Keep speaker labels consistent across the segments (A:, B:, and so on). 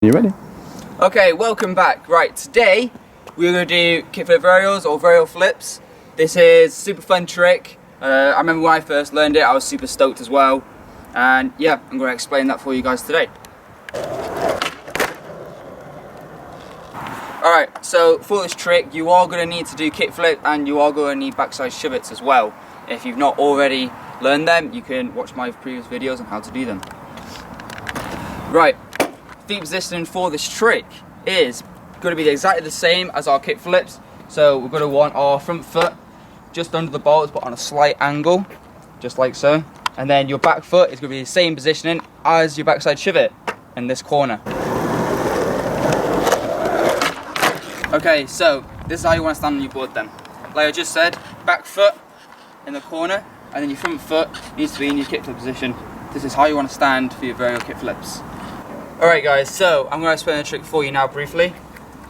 A: You ready?
B: Okay, welcome back. Right, today we're going to do kickflip varials or varial flips. This is a super fun trick. I remember when I first learned it, I was super stoked as well. And yeah, I'm going to explain that for you guys today. Alright, so for this trick, you are going to need to do kickflip and you are going to need backside shove-its as well. If you've not already learned them, you can watch my previous videos on how to do them. Right. Feet positioning for this trick is going to be exactly the same as our kick flips. So we're going to want our front foot just under the bolts but on a slight angle, just like so. And then your back foot is going to be the same positioning as your backside shove it in this corner. Okay, so this is how you want to stand on your board then. Like I just said, back foot in the corner and then your front foot needs to be in your kick flip position. This is how you want to stand for your varial kick flips. Alright guys, so I'm going to explain the trick for you now briefly.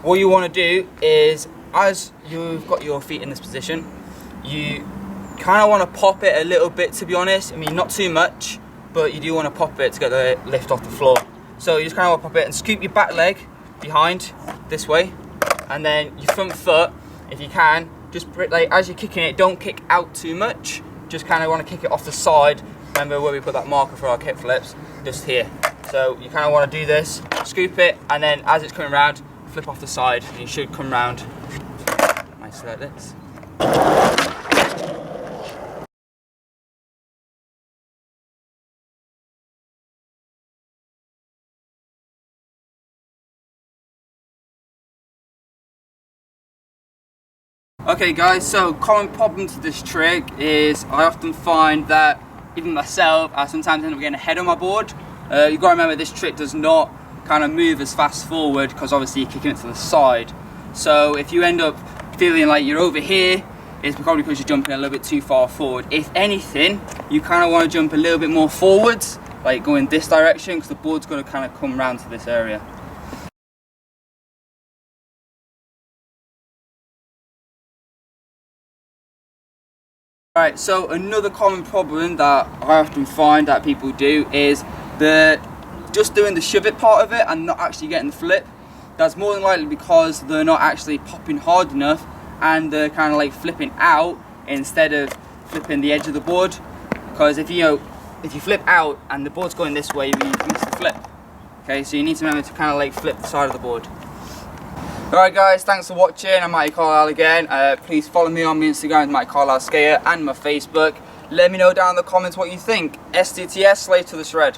B: What you want to do is, as you've got your feet in this position, you kind of want to pop it a little bit, to be honest. I mean, not too much, but you do want to pop it to get the lift off the floor. So you just kind of want to pop it and scoop your back leg behind this way, and then your front foot, if you can, just like as you're kicking it, don't kick out too much. Just kind of want to kick it off the side. Remember where we put that marker for our kick flips? Just here. So you kind of want to do this, scoop it, and then as it's coming around, flip off the side, and you should come round nicely like this. Okay guys, so common problem to this trick is I often find that even myself, I sometimes end up getting ahead on my board. You've got to remember this trick does not kind of move as fast forward because obviously you're kicking it to the side. So if you end up feeling like you're over here, it's probably because you're jumping a little bit too far forward. If anything, you kind of want to jump a little bit more forwards, like going this direction, because the board's going to kind of come round to this area. Alright, so another common problem that I often find that people do is just doing the shove it part of it and not actually getting the flip. That's more than likely because they're not actually popping hard enough and they're kind of like flipping out instead of flipping the edge of the board. Because if you flip out and the board's going this way, you miss the flip. Okay, so you need to remember to kind of like flip the side of the board. Alright guys, thanks for watching. I'm Matty Carlisle again. Please follow me on my Instagram, Matty Carlisle Skater, and my Facebook. Let me know down in the comments what you think. STTS, slave to the shred.